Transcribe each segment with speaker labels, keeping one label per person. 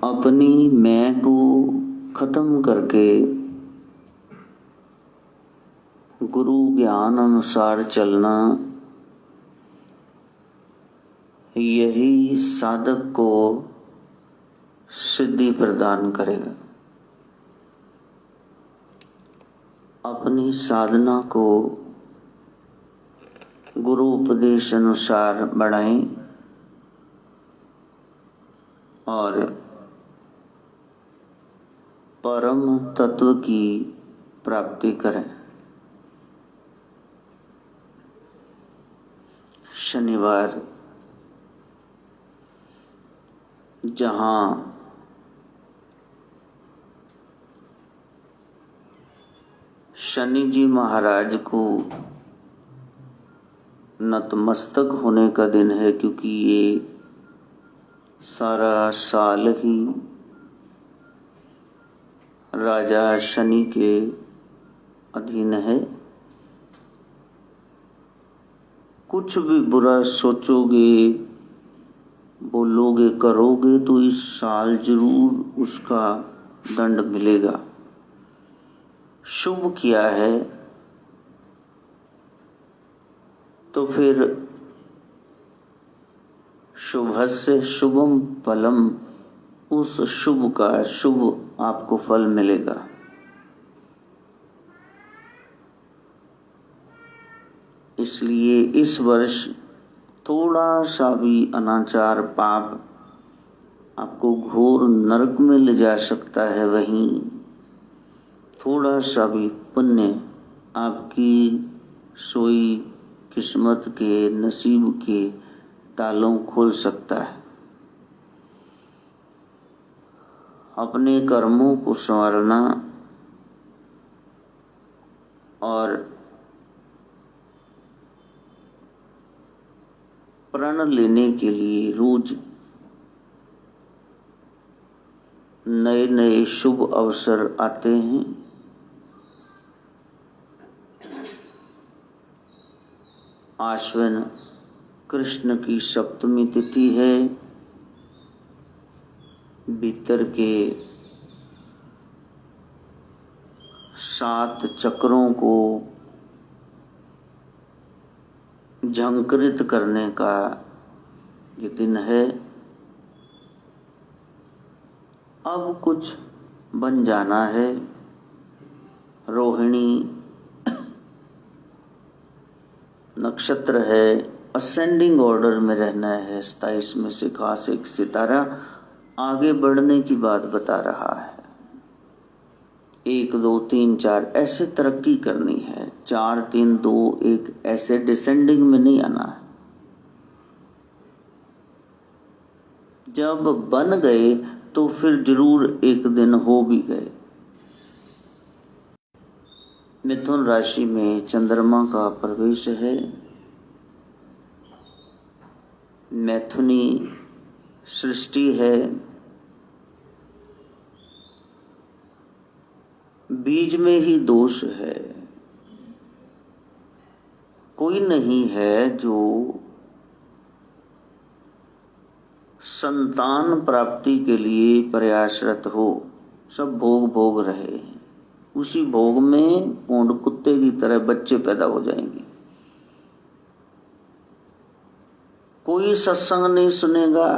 Speaker 1: अपनी मैं को खत्म करके गुरु ज्ञान अनुसार चलना, यही साधक को सिद्धि प्रदान करेगा। अपनी साधना को गुरु उपदेश अनुसार बढ़ाएं और परम तत्व की प्राप्ति करें। शनिवार जहां शनि जी महाराज को नतमस्तक होने का दिन है, क्योंकि ये सारा साल ही राजा शनि के अधीन है। कुछ भी बुरा सोचोगे, बोलोगे, करोगे तो इस साल जरूर उसका दंड मिलेगा। शुभ किया है तो फिर शुभस्य शुभम फलम, उस शुभ का शुभ आपको फल मिलेगा। इसलिए इस वर्ष थोड़ा सा भी अनाचार पाप आपको घोर नरक में ले जा सकता है, वहीं थोड़ा सा भी पुण्य आपकी सोई किस्मत के नसीब के तालों खोल सकता है। अपने कर्मों को संवारना और प्रण लेने के लिए रोज नए नए शुभ अवसर आते हैं। आश्विन कृष्ण की सप्तमी तिथि है। भीतर के 7 चक्रों को झंकृत करने का ये दिन है। अब कुछ बन जाना है। रोहिणी नक्षत्र है, असेंडिंग ऑर्डर में रहना है। 27 में से खास एक सितारा आगे बढ़ने की बात बता रहा है। 1 2 3 4 ऐसे तरक्की करनी है। 4 3 2 1 ऐसे डिसेंडिंग में नहीं आना है। जब बन गए तो फिर जरूर एक दिन हो भी गए। मिथुन राशि में चंद्रमा का प्रवेश है। मैथुनी सृष्टि है। बीज में ही दोष है। कोई नहीं है जो संतान प्राप्ति के लिए प्रयासरत हो। सब भोग भोग रहे हैं। उसी भोग में पूर्ण कुत्ते की तरह बच्चे पैदा हो जाएंगे। कोई सत्संग नहीं सुनेगा,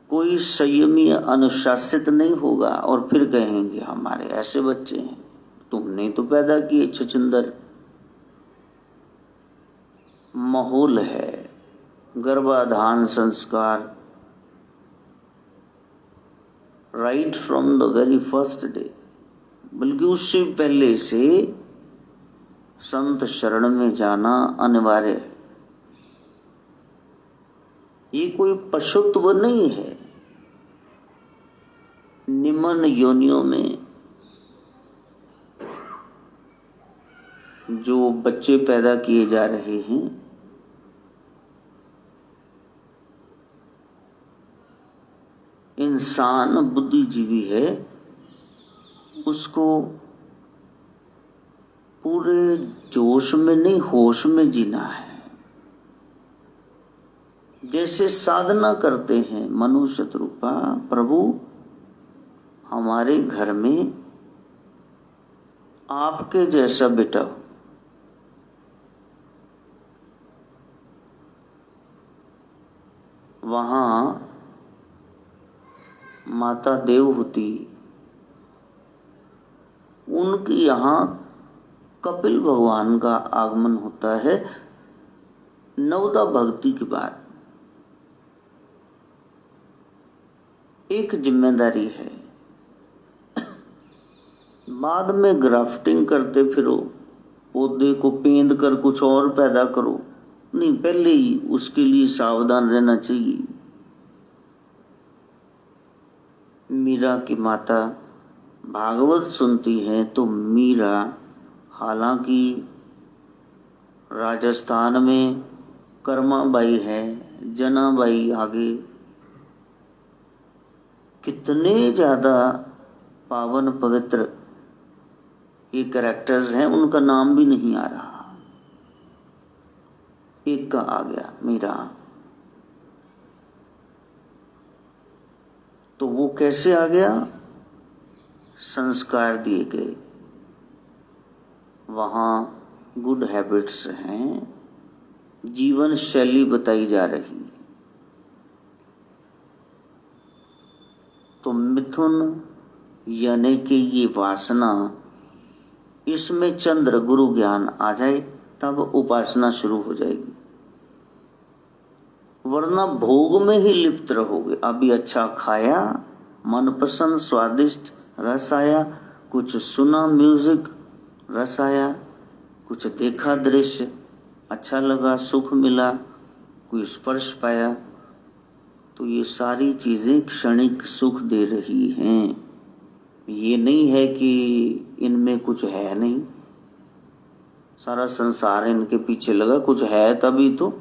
Speaker 1: कोई संयमी अनुशासित नहीं होगा और फिर कहेंगे हमारे ऐसे बच्चे हैं। तुमने तो पैदा किए छछिंदर। माहौल है, गर्भाधान संस्कार right from the very first day, बल्कि उससे पहले से संत शरण में जाना अनिवार्य है। ये कोई पशुत्व नहीं है। निम्न योनियों में जो बच्चे पैदा किए जा रहे हैं, इंसान बुद्धिजीवी है, उसको पूरे जोश में नहीं होश में जीना है। जैसे साधना करते हैं मनुष्य रूपा प्रभु, हमारे घर में आपके जैसा बेटा हो। वहां माता देवहूति, उनकी यहाँ कपिल भगवान का आगमन होता है नवदा भक्ति के बाद। एक जिम्मेदारी है, बाद में ग्राफ्टिंग करते फिरो, पौधे को पेंद कर कुछ और पैदा करो, नहीं, पहले ही उसके लिए सावधान रहना चाहिए। मीरा की माता भागवत सुनती है तो मीरा, हालांकि राजस्थान में कर्माबाई है, जनाबाई, आगे कितने ज्यादा पावन पवित्र ये कैरेक्टर्स हैं, उनका नाम भी नहीं आ रहा। एक का आ गया मीरा। तो वो कैसे आ गया? संस्कार दिए गए, वहां गुड हैबिट्स हैं, जीवन शैली बताई जा रही है। तो मिथुन यानी कि ये वासना, इसमें चंद्र गुरु ज्ञान आ जाए तब उपासना शुरू हो जाएगी, वरना भोग में ही लिप्त रहोगे। अभी अच्छा खाया, मनपसंद स्वादिष्ट रस आया, कुछ सुना म्यूजिक रस आया, कुछ देखा दृश्य अच्छा लगा, सुख मिला, कोई स्पर्श पाया, तो ये सारी चीजें क्षणिक सुख दे रही हैं। ये नहीं है कि इनमें कुछ है नहीं, सारा संसार इनके पीछे लगा, कुछ है तभी तो।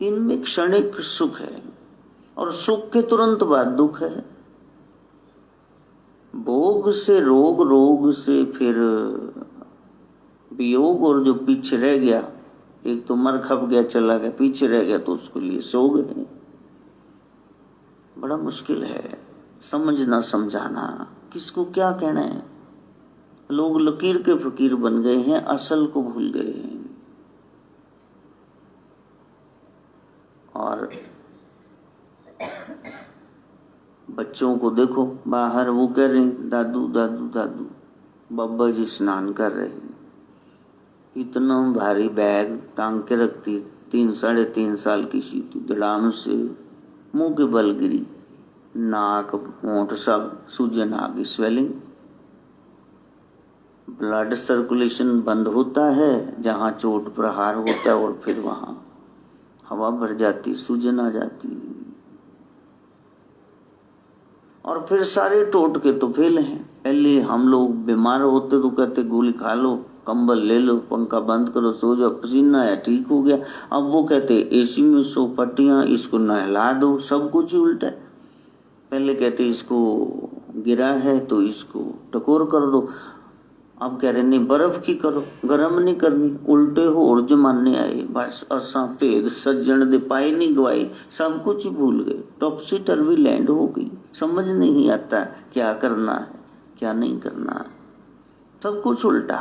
Speaker 1: इनमें क्षणिक सुख है और सुख के तुरंत बाद दुख है। भोग से रोग, रोग से फिर वियोग, और जो पीछे रह गया, एक तो मर खप गया, चला गया, पीछे रह गया तो उसके लिए सोग है। बड़ा मुश्किल है समझना समझाना, किसको क्या कहना है। लोग लकीर के फकीर बन गए हैं, असल को भूल गए हैं। और बच्चों को देखो बाहर, वो कह रहे हैं दादू दादू दादू, बाबा जी स्नान कर रहे हैं, इतना भारी बैग टांग के रखती, 3-3.5 साल की सीती, धड़ाम से मुंह के बल गिरी, नाक होंठ सब सूजन आ गई, स्वेलिंग। ब्लड सर्कुलेशन बंद होता है जहां चोट प्रहार होता है, और फिर वहां हवा भर जाती, सूजन आ जाती, और फिर सारे टोटके तो फेल हैं। पहले हम लोग बीमार होते तो कहते गोली खा लो, कंबल ले लो, पंखा बंद करो, सो जाओ, पसीना आया ठीक हो गया। अब वो कहते एसी में सो, पट्टियां, इसको नहला दो, सब कुछ ही उल्टा है। पहले कहते इसको गिरा है तो इसको टकोर कर दो, अब कह रहे नहीं बर्फ की करो, गर्म नहीं करनी, उल्टे हो और जमाने आए, बस असा भेद सज्जन दे पाए नहीं गवाए, सब कुछ भूल गए, टॉपसी टर्वी लैंड हो गई, समझ नहीं आता क्या करना है क्या नहीं करना है, सब कुछ उल्टा।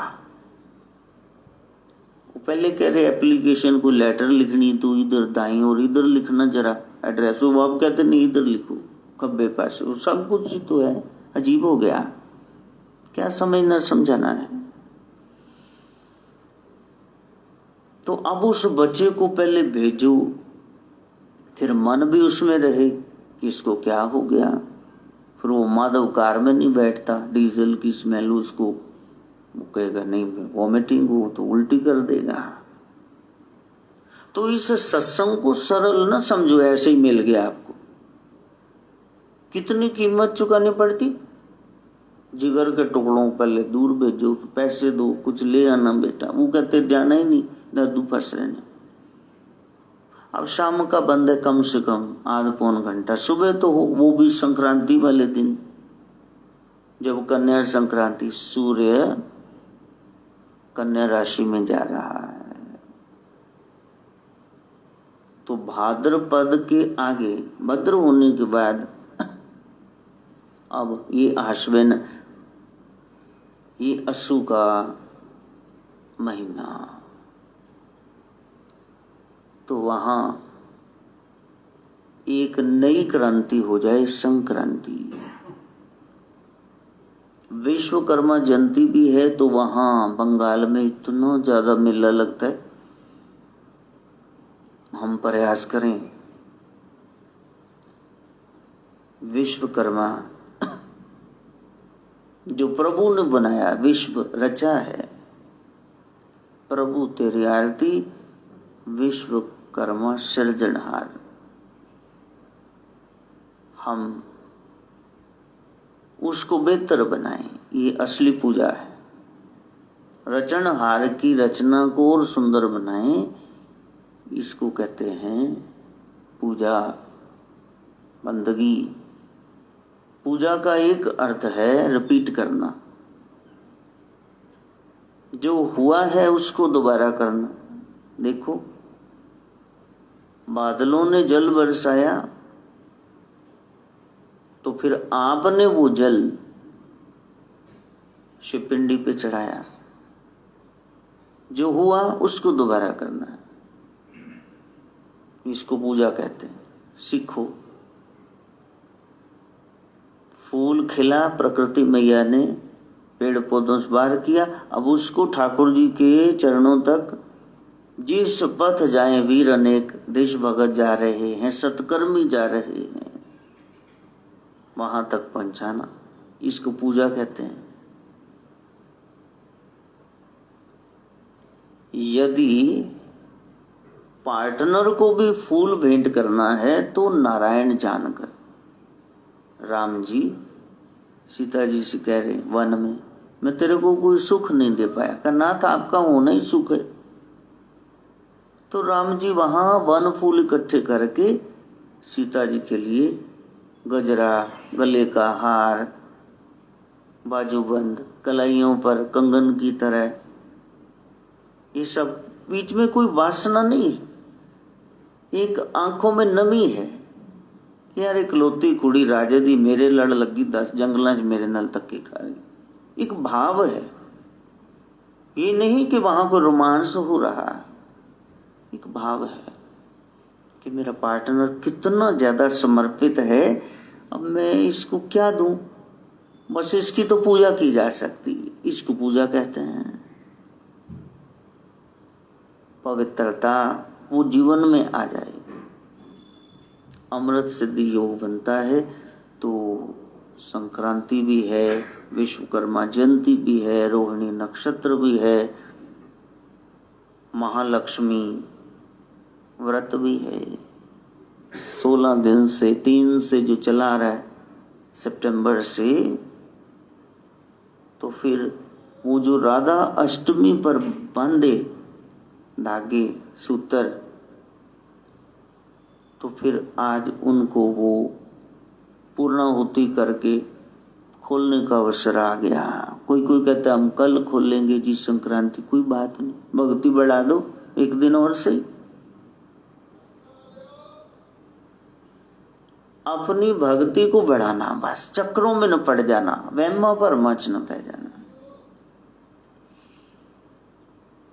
Speaker 1: पहले कह रहे एप्लीकेशन को लेटर लिखनी तो इधर दाई और इधर लिखना जरा एड्रेस, वो आप कहते नहीं इधर लिखो खब्बे पासे, सब कुछ ही तो है, अजीब हो गया। क्या समझना समझाना है। तो अब उस बच्चे को पहले भेजो, फिर मन भी उसमें रहे कि इसको क्या हो गया। फिर वो माधव कार में नहीं बैठता, डीजल की स्मेल उसको, वो कहेगा नहीं वॉमिटिंग हो तो उल्टी कर देगा। तो इस सत्संग को सरल न समझो, ऐसे ही मिल गया आपको, कितनी कीमत चुकानी पड़ती। जिगर के टुकड़ों पहले दूर भेजो, पैसे दो, कुछ ले आना बेटा, वो कहते जाना ही नहीं, दादू फंस रहे ने। अब शाम का बंद है, कम से कम आधा पौन घंटा, सुबह तो हो, वो भी संक्रांति वाले दिन, जब कन्या संक्रांति, सूर्य कन्या राशि में जा रहा है। तो भाद्रपद के आगे, भद्र होने के बाद अब ये आश्विन, ये अस्सु का महीना, तो वहां एक नई क्रांति हो जाए, संक्रांति। विश्वकर्मा जयंती भी है, तो वहां बंगाल में इतना ज्यादा मेला लगता है। हम प्रयास करें, विश्वकर्मा जो प्रभु ने बनाया, विश्व रचा है, प्रभु तेरी आरती, विश्वकर्मा सृजनहार। हम उसको बेहतर बनाएं, ये असली पूजा है। रचनहार की रचना को और सुंदर बनाएं, इसको कहते हैं पूजा, बंदगी। पूजा का एक अर्थ है रिपीट करना, जो हुआ है उसको दोबारा करना। देखो, बादलों ने जल बरसाया, तो फिर आपने वो जल शिवपिंडी पे चढ़ाया। जो हुआ उसको दोबारा करना है, इसको पूजा कहते हैं। सीखो। फूल खिला, प्रकृति मैया ने पेड़ पौधों से बाहर किया, अब उसको ठाकुर जी के चरणों तक, जिस पथ जाए वीर अनेक, देश भगत जा रहे हैं, सत्कर्मी जा रहे हैं, वहां तक पहुंचाना, इसको पूजा कहते हैं। यदि पार्टनर को भी फूल भेंट करना है तो नारायण जानकर। राम जी सीता जी से कह रहे वन में, मैं तेरे को कोई सुख नहीं दे पाया, करना था आपका होना ही सुख है। तो राम जी वहां वन फूल इकट्ठे करके सीता जी के लिए गजरा, गले का हार, बाजूबंद, कलाइयों पर कंगन की तरह, ये सब। बीच में कोई वासना नहीं है, एक आंखों में नमी है कि यार इकलौती कुड़ी राजे दी, मेरे लड़ लगी 10 जंगलों से मेरे नल तक के खा रही। एक भाव है, ये नहीं कि वहां कोई रोमांस हो रहा है, एक भाव है कि मेरा पार्टनर कितना ज्यादा समर्पित है, अब मैं इसको क्या दूं, बस इसकी तो पूजा की जा सकती है, इसको पूजा कहते हैं। पवित्रता वो जीवन में आ जाए, अमृत सिद्धि योग बनता है। तो संक्रांति भी है, विश्वकर्मा जयंती भी है, रोहिणी नक्षत्र भी है, महालक्ष्मी व्रत भी है। 16 दिन से 3 से जो चला रहा है सितंबर से, तो फिर वो जो राधा अष्टमी पर बांधे धागे सूत्र, तो फिर आज उनको वो पूर्णाहुति करके खोलने का अवसर आ गया। कोई कोई कहता है हम कल खोलेंगे जी संक्रांति, कोई बात नहीं, भक्ति बढ़ा दो एक दिन और से। अपनी भक्ति को बढ़ाना, बस चक्रों में न पड़ जाना, वहमों पर मच न पै जाना।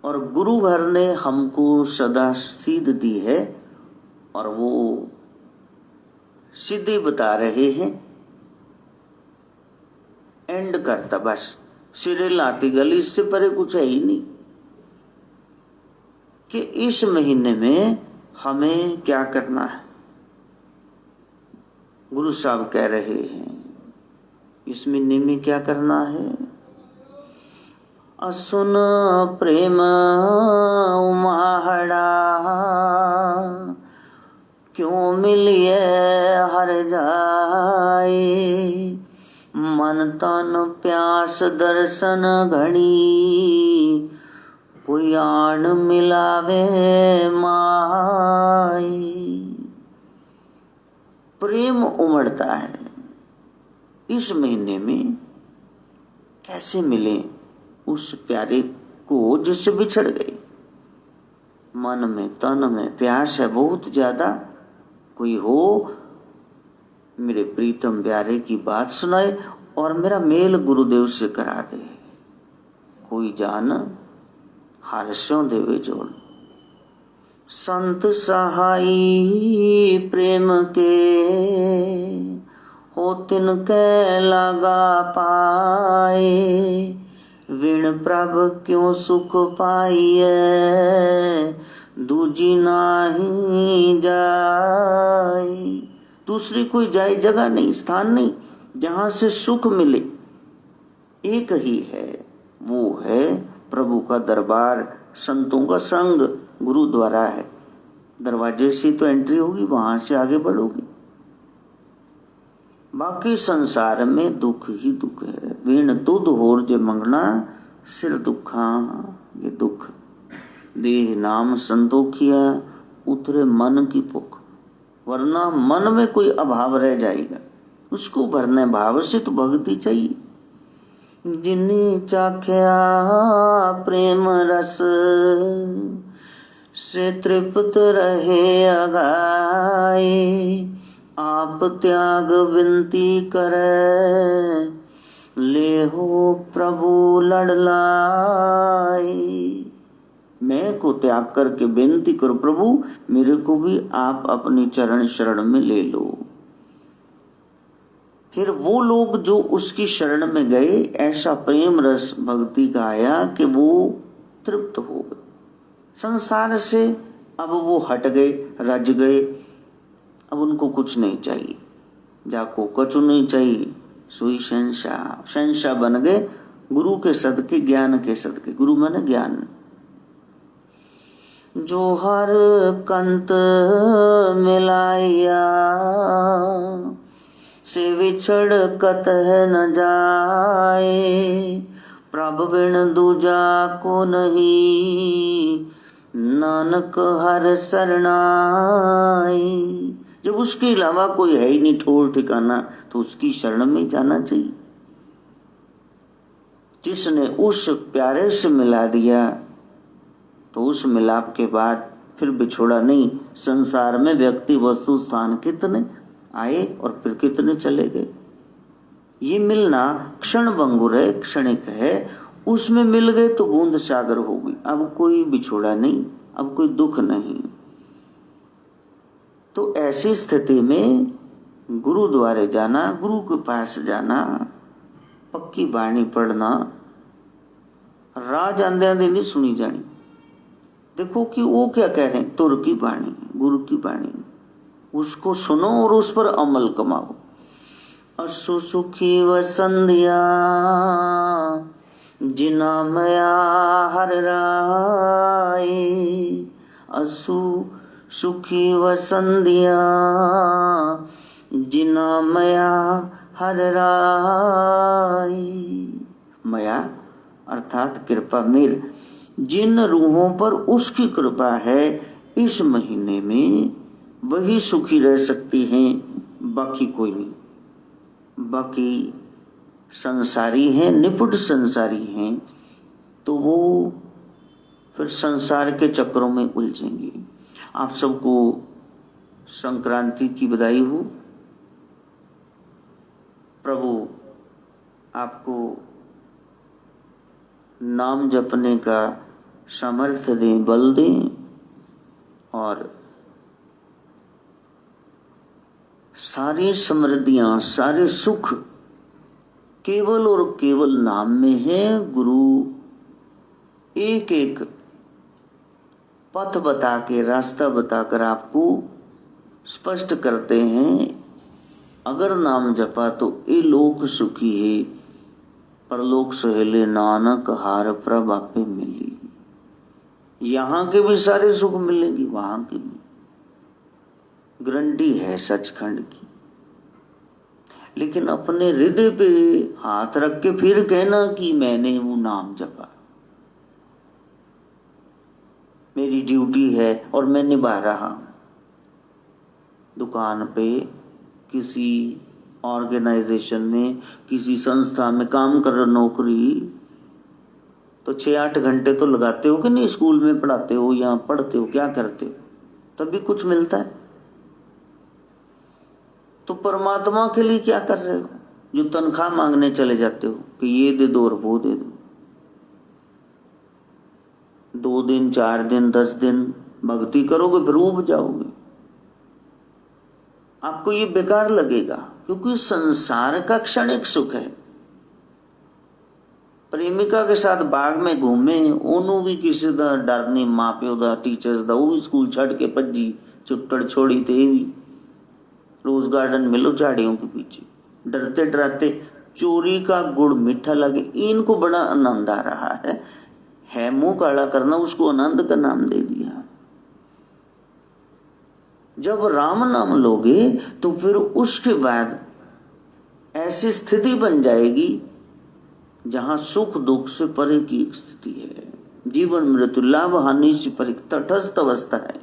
Speaker 1: और गुरु घर ने हमको सदा सीध दी है, और वो सीधे बता रहे हैं, एंड करता बस, सिरे लाती गली, इससे परे कुछ है ही नहीं कि इस महीने में हमें क्या करना है। गुरु साहब कह रहे हैं इस महीने में क्या करना है। असुन प्रेम उमाहड़ा, क्यों मिलिए हर जाए, मन तन प्यास दर्शन घड़ी, कोई आन मिलावे माई। प्रेम उमड़ता है इस महीने में, कैसे मिले उस प्यारे को जिससे बिछड़ गए। मन में तन में प्यास है बहुत ज्यादा, कोई हो मेरे प्रीतम प्यारे की बात सुनाए और मेरा मेल गुरुदेव से करा दे। कोई जान हारस्यों देवे जोड़। संत सहाई प्रेम के हो तिनके लगा पाए, विण प्रभ क्यों सुख पाइए, दूजी नाही जाए। दूसरी कोई जाए जगह नहीं, स्थान नहीं जहां से सुख मिले, एक ही है, वो है प्रभु का दरबार, संतों का संग, गुरुद्वारा है। दरवाजे से तो एंट्री होगी, वहां से आगे बढ़ोगी। बाकी संसार में दुख ही दुख है। वीण दूध होर जे मंगना, सिर दुखा ये दुख। देह नाम संतोखिया, उतरे मन की भूख। वरना मन में कोई अभाव रह जाएगा, उसको भरने भाव से तो भक्ति चाहिए। जिन्हें चाख्या प्रेम रस, से तृप्त रहे अगाए। आप त्याग विनती करे, ले हो प्रभु लड़लाए। मैं को त्याग करके बेनती करो, प्रभु मेरे को भी आप अपनी चरण शरण में ले लो। फिर वो लोग जो उसकी शरण में गए, ऐसा प्रेम रस भक्ति का आया कि वो तृप्त हो गए संसार से। अब वो हट गए, रज गए, अब उनको कुछ नहीं चाहिए। जाको कछु नहीं चाहिए, सोई शहंशाह। शहंशाह बन गए गुरु के सदके, ज्ञान के सदके। गुरु माने ज्ञान। जो हर कंत मिलाया, से विछड़ कतह न जाए। प्रभ बिन दूजा को नहीं, नानक हर शरणाई। जब उसके अलावा कोई है ही नहीं ठोर ठिकाना, तो उसकी शरण में जाना चाहिए। जिसने उस प्यारे से मिला दिया, तो उस मिलाप के बाद फिर बिछोड़ा नहीं। संसार में व्यक्ति वस्तु स्थान कितने आए और फिर कितने चले गए। ये मिलना क्षण भंगुर है, क्षणिक है। उसमें मिल गए तो बूंद सागर होगी। अब कोई बिछोड़ा नहीं, अब कोई दुख नहीं। तो ऐसी स्थिति में गुरु द्वारे जाना, गुरु के पास जाना, पक्की वाणी पढ़ना, राज आंदे आंदे नहीं सुनी जानी। देखो कि वो क्या कह रहे हैं, तुर की वाणी, गुरु की वाणी, उसको सुनो और उस पर अमल कमाओ। असु सुखी व संध्या, जिना मया हर राय। असु सुखी व संध्या, जिना मया हर राय। मया अर्थात कृपा मेर, जिन रूहों पर उसकी कृपा है, इस महीने में वही सुखी रह सकती हैं, बाकी कोई नहीं। बाकी संसारी हैं, निपुट संसारी हैं, तो वो फिर संसार के चक्रों में उलझेंगे। आप सबको संक्रांति की बधाई हो। प्रभु आपको नाम जपने का सामर्थ्य दें, बल दें, और सारी समृद्धियां, सारे सुख केवल और केवल नाम में है। गुरु एक एक पथ बता के, रास्ता बताकर आपको स्पष्ट करते हैं। अगर नाम जपा तो ये लोक सुखी है, परलोक सहेले नानक हार प्रभ आपे मिली। यहाँ के भी सारे सुख मिलेंगे, वहां के भी गारंटी है सचखंड की। लेकिन अपने हृदय पे हाथ रख के फिर कहना कि मैंने वो नाम जपा, मेरी ड्यूटी है और मैं निभा रहा हूं। दुकान पे, किसी ऑर्गेनाइजेशन में, किसी संस्था में काम कर रहे, नौकरी तो 6-8 घंटे तो लगाते हो कि नहीं? स्कूल में पढ़ाते हो या पढ़ते हो, क्या करते हो, तभी कुछ मिलता है। तो परमात्मा के लिए क्या कर रहे हो जो तनख्वाह मांगने चले जाते हो कि ये दे दो और वो दे दो? 2 दिन 4 दिन 10 दिन भक्ति करोगे फिर ऊब जाओगे, आपको ये बेकार लगेगा, क्योंकि संसार का क्षणिक सुख है। प्रेमिका के साथ बाग में घूमे, ओनू भी किसी दा डर नहीं, माँ प्यो दा टीचर्स दा, वो भी स्कूल छड़ के भज्जी चुट्टड़ छोड़ी ते भी रोज गार्डन मिलो झाड़ियों के पीछे, डरते डराते चोरी का गुड़ मीठा लगे, इनको बड़ा आनंद आ रहा है मुंह काला करना, उसको आनंद का नाम दे दिया। जब राम नाम लोगे तो फिर उसके बाद ऐसी स्थिति बन जाएगी जहां सुख दुख से परे की एक स्थिति है, जीवन मृत्यु लाभ हानि से परे तटस्थ अवस्था है,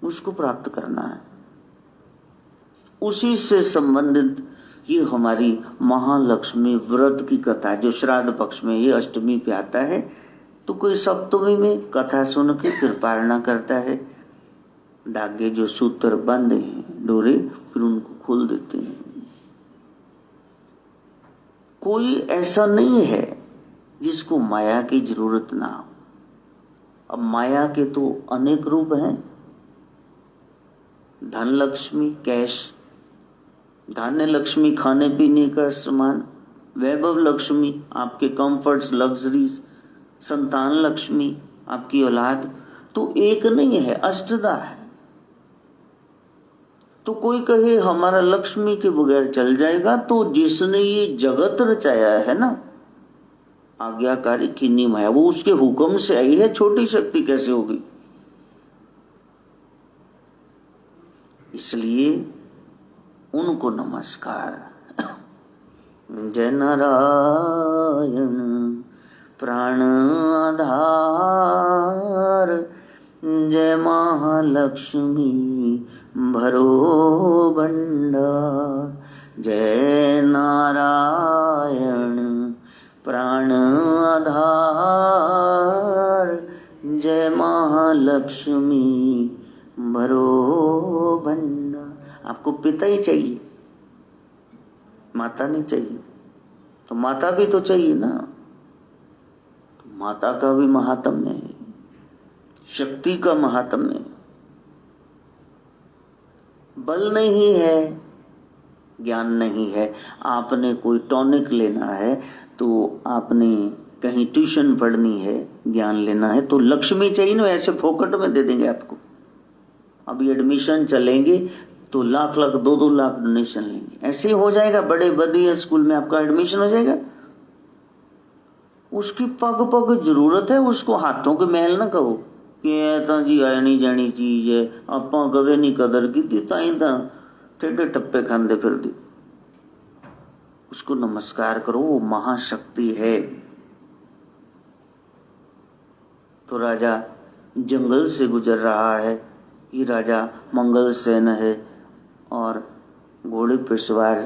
Speaker 1: उसको प्राप्त करना है। उसी से संबंधित ये हमारी महालक्ष्मी व्रत की कथा जो श्राद्ध पक्ष में ये अष्टमी पे आता है, तो कोई सप्तमी में कथा सुन के फिर पारणा करता है, धागे जो सूत्र बंधे हैं डोरे फिर उनको खोल देते हैं। कोई ऐसा नहीं है जिसको माया की जरूरत ना हो। अब माया के तो अनेक रूप हैं, धन लक्ष्मी कैश, धान्य लक्ष्मी खाने पीने का सामान, वैभव लक्ष्मी आपके कंफर्ट्स लग्जरीज, संतान लक्ष्मी आपकी औलाद, तो एक नहीं है, अष्टदा है। तो कोई कहे हमारा लक्ष्मी के बगैर चल जाएगा, तो जिसने ये जगत रचाया है ना, आज्ञाकारी किन्नी माया, वो उसके हुक्म से आई है, छोटी शक्ति कैसे होगी? इसलिए उनको नमस्कार। जय नारायण प्राण आधार, जय महालक्ष्मी भरो भंडार, जय नारायण प्राण आधार, जय महालक्ष्मी भरो भंडार। आपको पिता ही चाहिए, माता नहीं चाहिए, तो माता भी तो चाहिए ना। तो माता का भी महात्म्य है, शक्ति का महात्म्य है। बल नहीं है, ज्ञान नहीं है, आपने कोई टॉनिक लेना है, तो आपने कहीं ट्यूशन पढ़नी है, ज्ञान लेना है, तो लक्ष्मी चाहिए ना, ऐसे फोकट में दे देंगे आपको। अभी एडमिशन चलेंगे तो लाख 2-2 लाख डोनेशन लेंगे, ऐसे ही हो जाएगा। बड़े बढ़िया स्कूल में आपका एडमिशन हो जाएगा। उसकी पग पग जरूरत है, उसको हाथों के महल ना कहो कि ऐसा जी आनी जानी चीज है, आपां कदे नहीं कदर की, ताई तां टेढ़े टप्पे खांदे फिर दी। उसको नमस्कार करो, वो महाशक्ति है। तो राजा जंगल से गुजर रहा है, ये राजा मंगल सेन है, और घोड़े पे सवार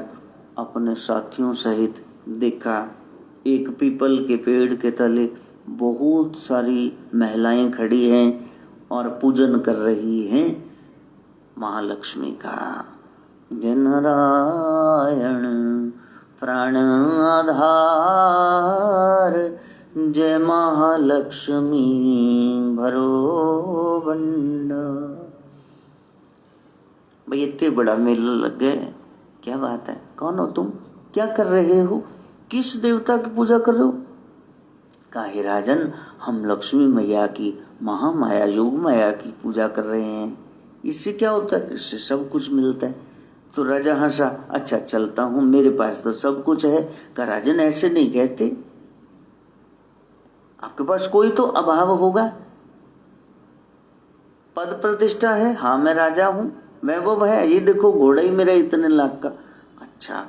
Speaker 1: अपने साथियों सहित देखा एक पीपल के पेड़ के तले बहुत सारी महिलाएं खड़ी हैं और पूजन कर रही हैं महालक्ष्मी का। जय नारायण प्राण आधार, जय महालक्ष्मी भरो भंडार। भाई इतने बड़ा मेला लग गए, क्या बात है? कौन हो तुम? क्या कर रहे हो? किस देवता की पूजा कर रहे हो? काहे राजन, हम लक्ष्मी मैया की, महामाया योग माया की पूजा कर रहे हैं। इससे क्या होता है? इससे सब कुछ मिलता है। तो राजा हंसा, अच्छा चलता हूं, मेरे पास तो सब कुछ है। का राजन ऐसे नहीं कहते, आपके पास कोई तो अभाव होगा। पद प्रतिष्ठा है, हाँ मैं राजा हूं। वैभव है, ये देखो घोड़ा ही मेरा इतने लाख का। अच्छा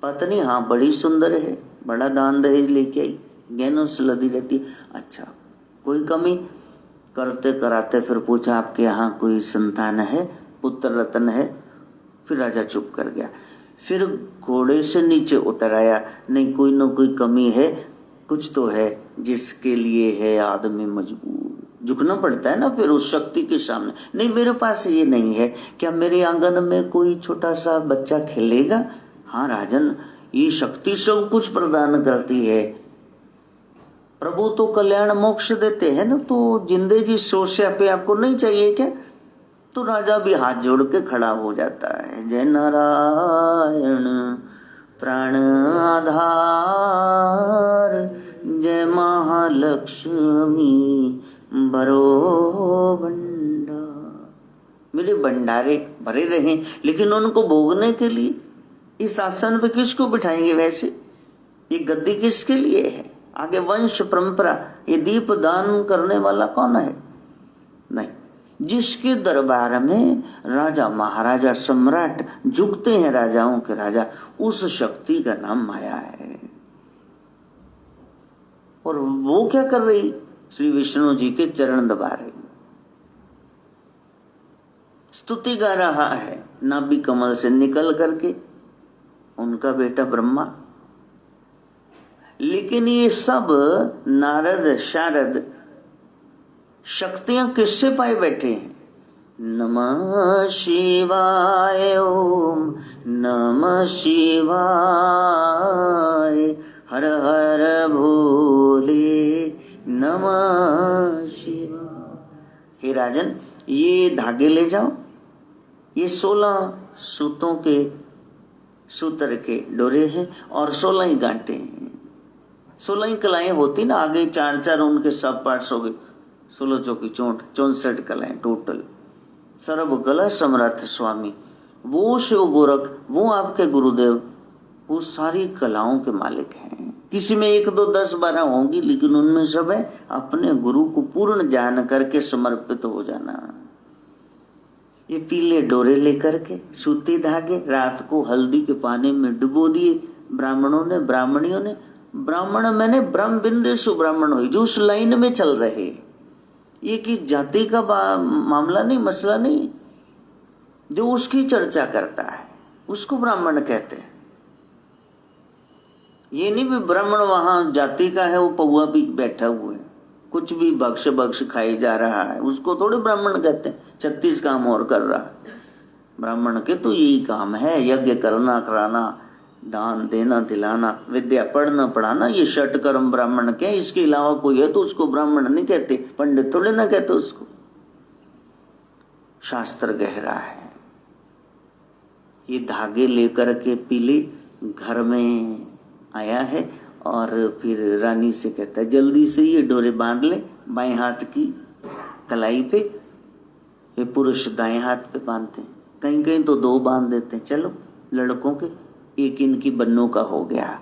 Speaker 1: पत्नी, हाँ बड़ी सुंदर है, बड़ा दान दहेज लेके आई, गहनों से लदी रहती। अच्छा कोई कमी? करते कराते फिर पूछा आपके यहाँ कोई संतान है, पुत्र रत्न है? फिर राजा चुप कर गया। फिर घोड़े से नीचे उतर आया, नहीं कोई न कोई कमी है, कुछ तो है जिसके लिए है आदमी मजबूर। झुकना पड़ता है ना फिर उस शक्ति के सामने। नहीं, मेरे पास ये नहीं है, क्या मेरे आंगन में कोई छोटा सा बच्चा खेलेगा? हाँ राजन, ये शक्ति सब कुछ प्रदान करती है। प्रभु तो कल्याण मोक्ष देते हैं ना, तो जिंदे जी सोचा पे आपको नहीं चाहिए क्या? तो राजा भी हाथ जोड़ के खड़ा हो जाता है, जय नारायण प्राण आधार, जय महालक्ष्मी भरो भंडार। मेरे भंडारे भरे रहे, लेकिन उनको भोगने के लिए इस आसन पे किसको बिठाएंगे? वैसे ये गद्दी किसके लिए है? आगे वंश परंपरा, ये दीप दान करने वाला कौन है? नहीं, जिसके दरबार में राजा महाराजा सम्राट झुकते हैं, राजाओं के राजा, उस शक्ति का नाम माया है। और वो क्या कर रही? श्री विष्णु जी के चरण दबा रही, स्तुति गा रहा है नाभि कमल से निकल करके उनका बेटा ब्रह्मा। लेकिन ये सब नारद शारद शक्तियां किससे पाए बैठे हैं? नमः शिवाय, ओम नमः शिवाय, हर हर भोले नमः शिवाय। हे राजन, ये धागे ले जाओ, ये 16 सूतों के सूत्र के डोरे हैं और 16 ही गांठे हैं। 16 ही कलाएं होती ना, आगे 4-4 उनके सब पार्ट्स हो गए, 16 चौकी 64 कलाएं टोटल। सर्व कला समर्थ स्वामी, वो शिव गोरख, वो आपके गुरुदेव, वो सारी कलाओं के मालिक हैं। किसी में 1, 2, 10, 12 होंगी, लेकिन उनमें सब है अपने गुरु को पूर्ण जान करके समर्पित हो जाना। ये पीले डोरे लेकर के सूती धागे रात को हल्दी के पानी में डुबो दिए ब्राह्मणों ने, ब्राह्मणियों ने। ब्राह्मण मैंने ब्रह्म बिंदेशु ब्राह्मण हुई, जो उस लाइन में चल रहे। ये कि जाति का मामला नहीं, मसला नहीं, जो उसकी चर्चा करता है उसको ब्राह्मण कहते हैं। ये नहीं भी ब्राह्मण वहां जाति का है, वो पौआ भी बैठा हुआ है, कुछ भी बख्श बख्श खाई जा रहा है, उसको थोड़े ब्राह्मण कहते हैं। 36 काम और कर रहा है। ब्राह्मण के तो यही काम है, यज्ञ करना कराना, दान देना दिलाना, विद्या पढ़ना पढ़ाना, ये 6 कर्म ब्राह्मण के। इसके अलावा कोई है तो उसको ब्राह्मण नहीं कहते, पंडित थोड़े ना कहते उसको। शास्त्र गहरा है। ये धागे लेकर के पीले घर में आया है और फिर रानी से कहता है जल्दी से ये डोरे बांध ले बाएं हाथ की कलाई पे। ये पुरुष दाएं हाथ पे बांधते हैं, कहीं कहीं तो 2 बांध देते हैं। चलो लड़कों के एक इनकी बन्नों का हो गया।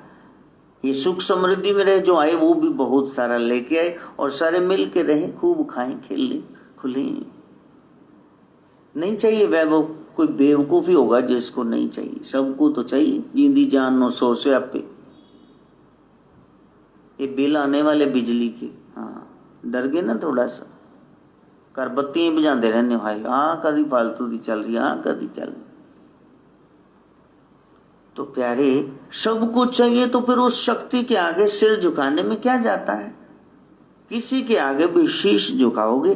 Speaker 1: ये सुख समृद्धि में रहे, जो आए वो भी बहुत सारा लेके आए और सारे मिल के रहे, खूब खाएं खेलें खुले। नहीं चाहिए वैभव, कोई बेवकूफी होगा जिसको नहीं चाहिए, सबको तो चाहिए। जिंदी जान नो 100 से आप पे। ये बिल आने वाले बिजली के, हाँ डर गए ना थोड़ा सा, कर बत्तियां बुझाते रहने भाई, हाँ कभी फालतू दी चल रही, हाँ कभी चल रही। तो प्यारे, सब कुछ चाहिए तो फिर उस शक्ति के आगे सिर झुकाने में क्या जाता है? किसी के आगे भी शीश झुकाओगे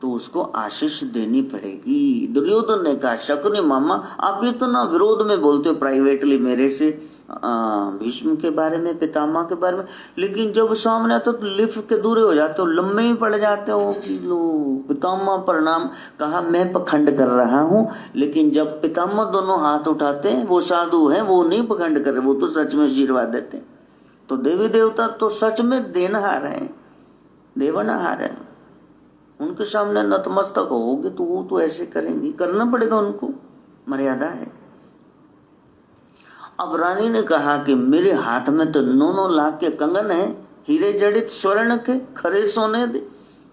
Speaker 1: तो उसको आशीष देनी पड़ेगी। दुर्योधन ने कहा शकुनी मामा आप ये तो ना विरोध में बोलते हो प्राइवेटली मेरे से, भीष्म के बारे में, पितामह के बारे में, लेकिन जब सामने आते तो लिफ्ट के दूर हो जाते हो, लम्बे ही पड़ जाते हो कि लो पितामह प्रणाम। कहा मैं पखंड कर रहा हूँ, लेकिन जब पितामह दोनों हाथ उठाते हैं वो साधु हैं, वो नहीं पखंड कर रहे, वो तो सच में आशीर्वाद देते हैं। तो देवी देवता तो सच में देनहार है, देवनहार है। उनके सामने नतमस्तक होगे तो वो तो ऐसे करेंगे, करना पड़ेगा उनको, मर्यादा है। अब रानी ने कहा कि मेरे हाथ में तो 9-9 लाख के कंगन है, हीरे जड़ित स्वर्ण के, खरे सोने दे,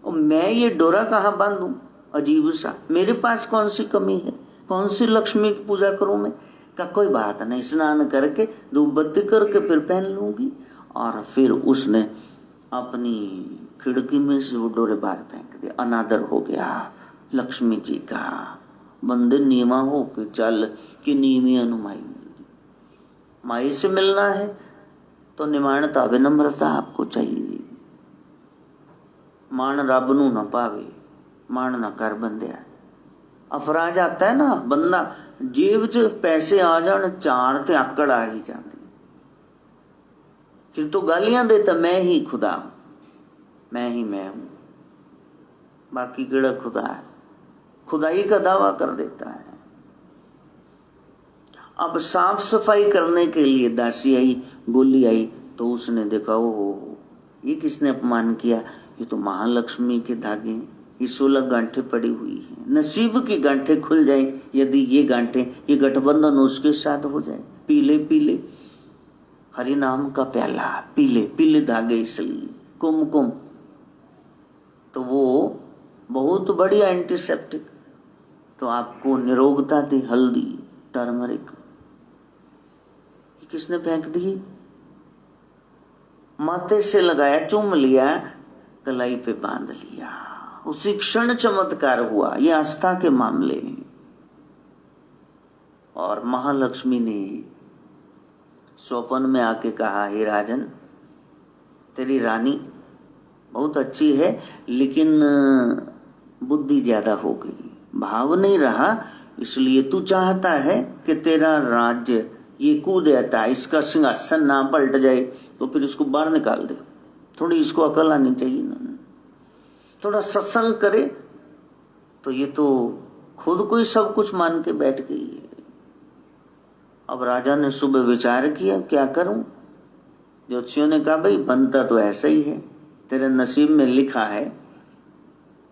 Speaker 1: और मैं ये डोरा कहाँ बांधूं? अजीब सा, मेरे पास कौन सी कमी है, कौन सी लक्ष्मी की पूजा करूं मैं? का कोई बात नहीं, स्नान करके धूप बत्ती करके फिर पहन लूंगी। और फिर उसने अपनी खिड़की में से वो डोरे बाहर फेंक दिया। अनादर हो गया लक्ष्मी जी का। बंदे नीवा हो के चल कि नीवी अनुमाई मिलती। माई से मिलना है तो निमाणता विनम्रता आपको चाहिए। मान रब नू ना पावे, मान ना कर बंदिया। अपराध आता है ना, बंदा जेब च पैसे आ जान चार ते आकड़ आ ही जाती, फिर तो गालियां देता मैं ही खुदा हूं, मैं ही मैं हूं, बाकी केड़ा खुदा है, खुदाई का दावा कर देता है। अब साफ सफाई करने के लिए दासी आई, गोली आई, तो उसने देखा ओ ये किसने अपमान किया, ये तो महालक्ष्मी के धागे, ये 16 गांठें पड़ी हुई हैं, नसीब की गांठें खुल जाए यदि ये गांठें, ये गठबंधन उसके साथ हो जाए। पीले पीले हरि नाम का प्याला, पीले पीले धागे, इसलिए कुमकुम, तो वो बहुत बढ़िया एंटीसेप्टिक, तो आपको निरोगता दी। हल्दी, टर्मरिक, किसने फेंक दी, माथे से लगाया, चूम लिया, कलाई पे बांध लिया, उसी क्षण चमत्कार हुआ। ये आस्था के मामले हैं। और महालक्ष्मी ने स्वप्न में आके कहा, हे राजन, तेरी रानी बहुत अच्छी है लेकिन बुद्धि ज्यादा हो गई, भाव नहीं रहा, इसलिए तू चाहता है कि तेरा राज्य ये कूद जाता है, इसका सिंहासन ना पलट जाए, तो फिर इसको बाहर निकाल दे। थोड़ी इसको अकल आनी चाहिए ना, थोड़ा सत्संग करे, तो ये तो खुद को ही सब कुछ मान के बैठ गई है। अब राजा ने सुबह विचार किया, क्या करूं। ज्योतिषियों ने कहा, भाई बनता तो ऐसा ही है, तेरे नसीब में लिखा है,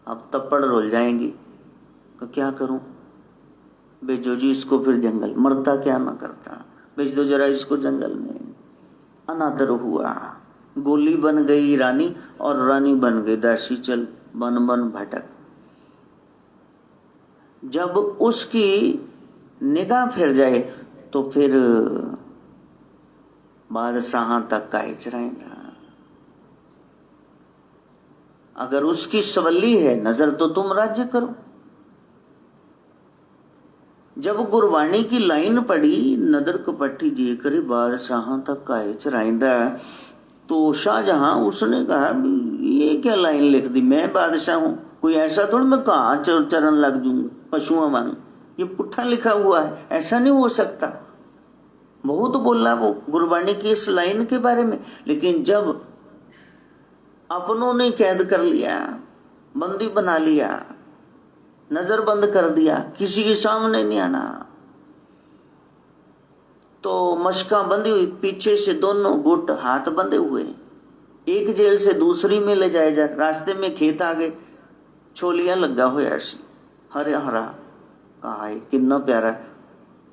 Speaker 1: अब तप्पड़ रोल जाएंगी, तो क्या करूं। भेजो जी इसको फिर जंगल, मरता क्या ना करता, भेज दो जरा इसको जंगल में। अनादर हुआ, गोली बन गई रानी और रानी बन गई दासी, चल बन बन भटक। जब उसकी निगाह फिर जाए तो फिर बादशाह तक का हिचराइंदा। अगर उसकी सवली है नजर तो तुम राज्य करो। जब गुरबाणी की लाइन पड़ी, नदर कपट्टी जी करे बादशाह तक का हिचराइंदा, तो शाहजहां उसने कहा, ये क्या लाइन लिख दी, मैं बादशाह हूं, कोई ऐसा थोड़ा मैं कहां चरण लग जूंगा पशुओं वांग, ये पुट्ठा लिखा हुआ है, ऐसा नहीं हो सकता। बहुत बोला वो गुरबाणी की इस लाइन के बारे में, लेकिन जब अपनों ने कैद कर लिया, बंदी बना लिया, नजर बंद कर दिया, किसी के सामने नहीं आना, तो मशका बंधी हुई, पीछे से दोनों गुट हाथ बंधे हुए, एक जेल से दूसरी में ले जाए जा, रास्ते में खेत आ गए, छोलियां लगा हुआ ऐसी हरे हरा, कहा है कितना प्यारा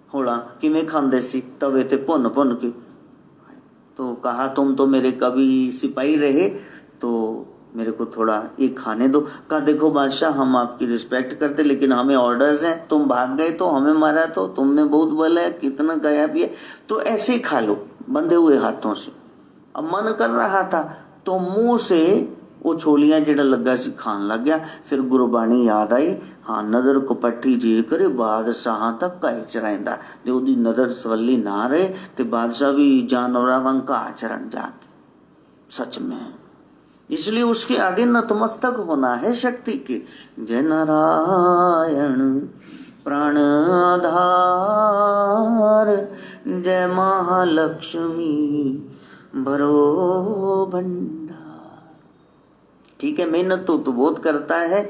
Speaker 1: होड़ा किमें खांदे सी तवे ते भुन भुन के, तो कहा तुम तो मेरे कभी सिपाही रहे, तो मेरे को थोड़ा ये खाने दो। कहा देखो बादशाह, हम आपकी रिस्पेक्ट करते लेकिन हमें ऑर्डर्स हैं, तुम भाग गए तो हमें मारा, तो तुम में बहुत बल है, कितना गया भी है, तो ऐसे ही खा लो बंधे हुए हाथों से। अब मन कर रहा था तो मुंह से वो छोलियां जेड़ा लगा सी खान लग गया। फिर गुरबाणी याद आई, हाँ नदर कपट्टी जे करे बादशाह तक का हिचराइंदा, जो दी नदर सवली ना रहे ते बादशाह भी जानवरा वांग का आचरण जाके, सच में। इसलिए उसके आगे नतमस्तक होना है शक्ति के। जय नारायण प्राण आधार, जय महालक्ष्मी भरो भंडार। ठीक है, मेहनत तो बहुत करता है,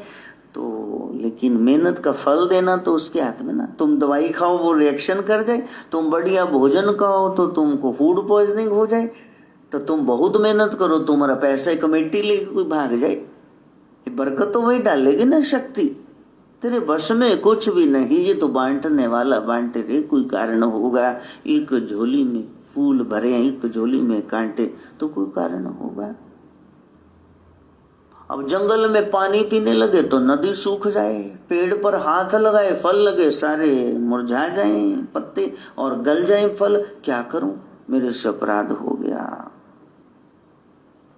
Speaker 1: तो लेकिन मेहनत का फल देना तो उसके हाथ में ना। तुम दवाई खाओ वो रिएक्शन कर जाए, तुम बढ़िया भोजन खाओ तो तुमको फूड पॉइजनिंग हो जाए, तो तुम बहुत मेहनत करो, तुम्हारा पैसा कमेटी लेके कोई भाग जाए, बरकत तो वही डालेगी ना शक्ति। तेरे वश में कुछ भी नहीं, ये तो बांटने वाला बांटे रे, कोई कारण होगा। एक झोली में फूल भरे हैं, एक झोली में कांटे, तो कोई कारण होगा। अब जंगल में पानी पीने लगे तो नदी सूख जाए, पेड़ पर हाथ लगाए फल लगे सारे मुरझा जाए पत्ते और गल जाए फल, क्या करूं, मेरे से अपराध हो गया।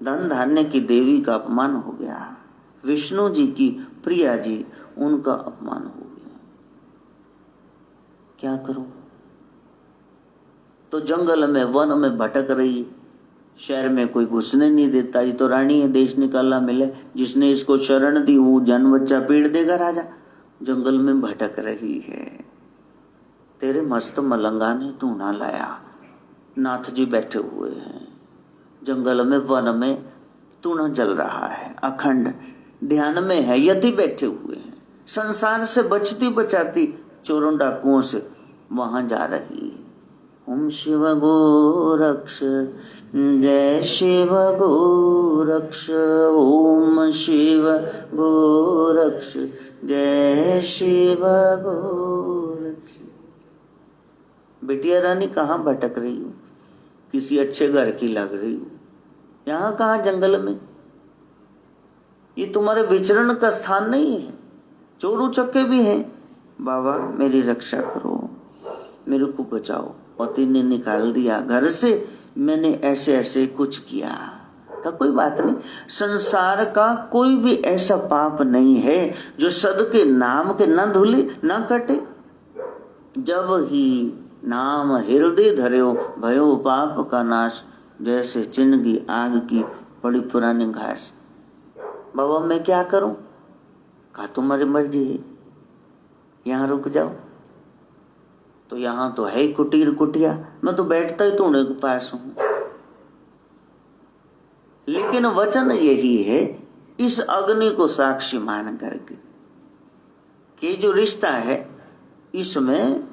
Speaker 1: धन धान्य की देवी का अपमान हो गया, विष्णु जी की प्रिया जी उनका अपमान हो गया, क्या करूं। तो जंगल में वन में भटक रही शहर में कोई घुसने नहीं देता, ये तो रानी है, देश निकाला मिले, जिसने इसको शरण दी वो जन बच्चा पीड़ देगा राजा। जंगल में भटक रही है, तेरे मस्त मलंगा ने तू ना लाया। नाथ जी बैठे हुए हैं जंगल में, वन में, तू न जल रहा है, अखंड ध्यान में है। यति बैठे हुए हैं, संसार से बचती बचाती चोरों डाकुओं से वहां जा रही है। ओम शिव गोरक्ष जय शिव गोरक्ष, ओम शिव गोरक्ष जय शिव गोरक्ष। बिटिया रानी कहाँ भटक रही हूँ? किसी अच्छे घर की लग रही हूँ, यहाँ कहाँ जंगल में? ये तुम्हारे विचरण का स्थान नहीं है, चोर उचक्के भी हैं। बाबा मेरी रक्षा करो, मेरे को बचाओ। पति ने निकाल दिया घर से, मैंने ऐसे ऐसे कुछ किया। का कोई बात नहीं, संसार का कोई भी ऐसा पाप नहीं है जो सद के नाम के न धुले न कटे। जब ही नाम हृदय धर्यो भयो पाप का नाश, जैसे चिन्ह आग की बड़ी पुरानी घास। बाबा मैं क्या करूं? कहा तुम्हारी मर्जी है, यहाँ रुक जाओ। तो यहाँ तो है ही कुटीर कुटिया, मैं तो बैठता ही तुम्हारे के पास हूं। लेकिन वचन यही है, इस अग्नि को साक्षी मान करके कि जो रिश्ता है इसमें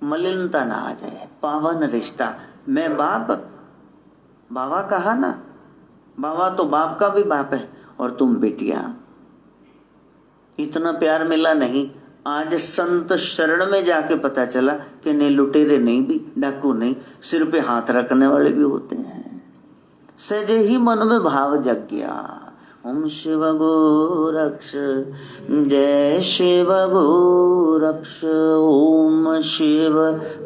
Speaker 1: मलिनता ना आ जाए, पावन रिश्ता। मैं बाप, बाबा कहा ना, बाबा तो बाप का भी बाप है, और तुम बेटिया। इतना प्यार मिला नहीं, आज संत शरण में जाके पता चला कि नहीं, लुटेरे नहीं भी, डाकू नहीं, सिर पे हाथ रखने वाले भी होते हैं। सहजे ही मन में भाव जग गया। ओम शिव गोरक्ष जय शिव गोरक्ष, ओम शिव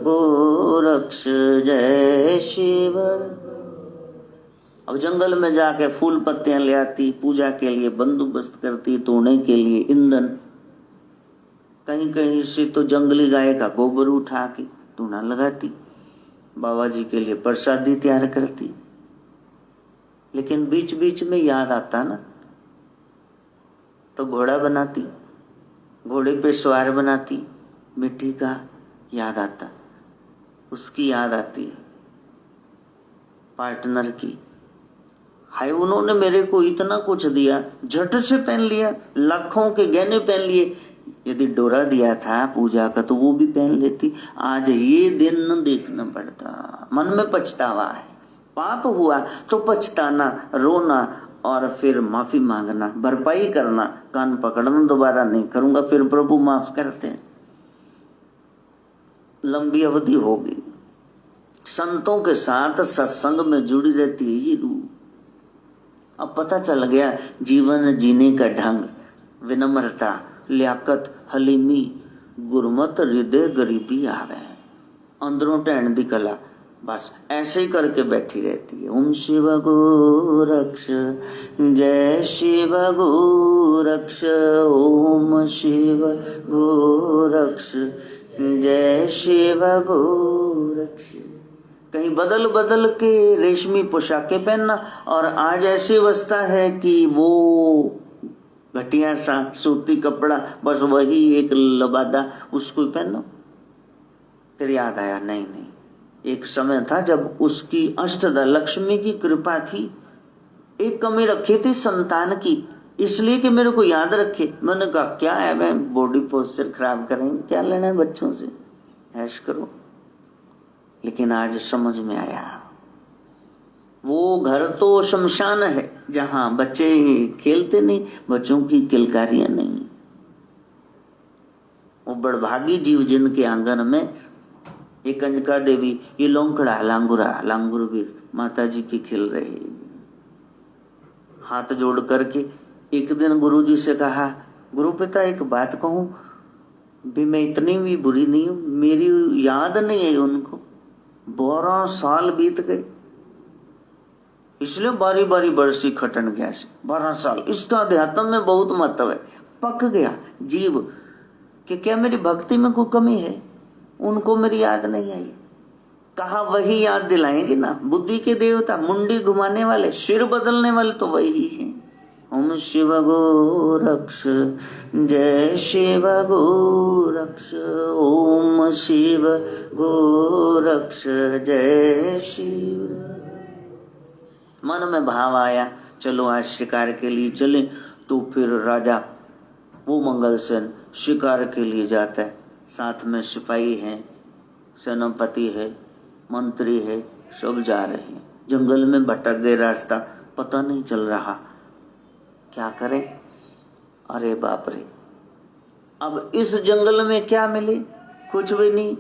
Speaker 1: गोरक्ष जय शिव। अब जंगल में जाके फूल पत्तियां ले आती, पूजा के लिए बंदोबस्त करती, तोड़ने के लिए ईंधन, कहीं कहीं से तो जंगली गाय का गोबर उठा के तूना लगाती, बाबा जी के लिए प्रसादी तैयार करती। लेकिन बीच बीच में याद आता ना, तो घोड़ा बनाती, घोड़े पे सवार बनाती, मिट्टी का याद आता, उसकी याद आती है पार्टनर की। हाय उन्होंने मेरे को इतना कुछ दिया, झट से पहन लिया, लाखों के गहने पहन लिए। यदि डोरा दिया था पूजा का तो वो भी पहन लेती। आज ये दिन न देखना पड़ता, मन में पछतावा है। पाप हुआ तो पछताना, रोना और फिर माफी मांगना, भरपाई करना, कान पकड़ना, दोबारा नहीं करूंगा, फिर प्रभु माफ करते हैं। लंबी अवधि होगी, संतों के साथ सत्संग में जुड़ी रहती है ये रूह। अब पता चल गया जीवन जीने का ढंग, विनम्रता, लियाकत, हलीमी, गुरमत, हृदय गरीबी आवे, अंदरों टहन दी कला, बस ऐसे ही करके बैठी रहती है। ओम शिव गोरक्ष जय शिव गोरक्ष, ओम शिव गोरक्ष जय शिव गोरक्ष। कहीं बदल बदल के रेशमी पोशाकें पहनना, और आज ऐसी अवस्था है कि वो घटिया सा सूती कपड़ा, बस वही एक लबादा, उसको पहनो। फिर याद आया, नहीं नहीं, एक समय था जब उसकी अष्टदा लक्ष्मी की कृपा थी, एक कमी रखी थी संतान की, इसलिए कि मेरे को याद रखे। मैंने कहा क्या है, मैं बॉडी पोस्चर खराब करेंगे, क्या लेना है बच्चों से, ऐश करो। लेकिन आज समझ में आया, वो घर तो शमशान है जहां बच्चे खेलते नहीं, बच्चों की किलकारियां नहीं। वो बड़भागी जीव जिनके आंगन में एक कंजका देवी, ये लोंकड़ा लांगुर भी माता जी की खिल रहे। हाथ जोड़ करके एक दिन गुरु जी से कहा, गुरु पिता एक बात कहूं, भी मैं इतनी भी बुरी नहीं हूं, मेरी याद नहीं है उनको, 12 साल बीत गए, इसलिए बारी बारी बरसी खटन गया से 12 साल। इसका अध्यात्म में बहुत महत्व है। पक गया जीव कि क्या मेरी भक्ति में कोई कमी है, उनको मेरी याद नहीं आई। कहा वही याद दिलाएंगे ना। बुद्धि के देवता, मुंडी घुमाने वाले, सिर बदलने वाले तो वही हैं। ओम शिव गोरक्ष जय शिव गोरक्ष, ओम शिव गोरक्ष जय शिव। मन में भाव आया चलो आज शिकार के लिए चले, तो फिर राजा वो मंगलसेन शिकार के लिए जाता है। साथ में सिपाही है, सेनापति है, मंत्री है, सब जा रहे हैं। जंगल में भटक गए, रास्ता पता नहीं चल रहा, क्या करें। अरे बाप रे, अब इस जंगल में क्या मिले, कुछ भी नहीं।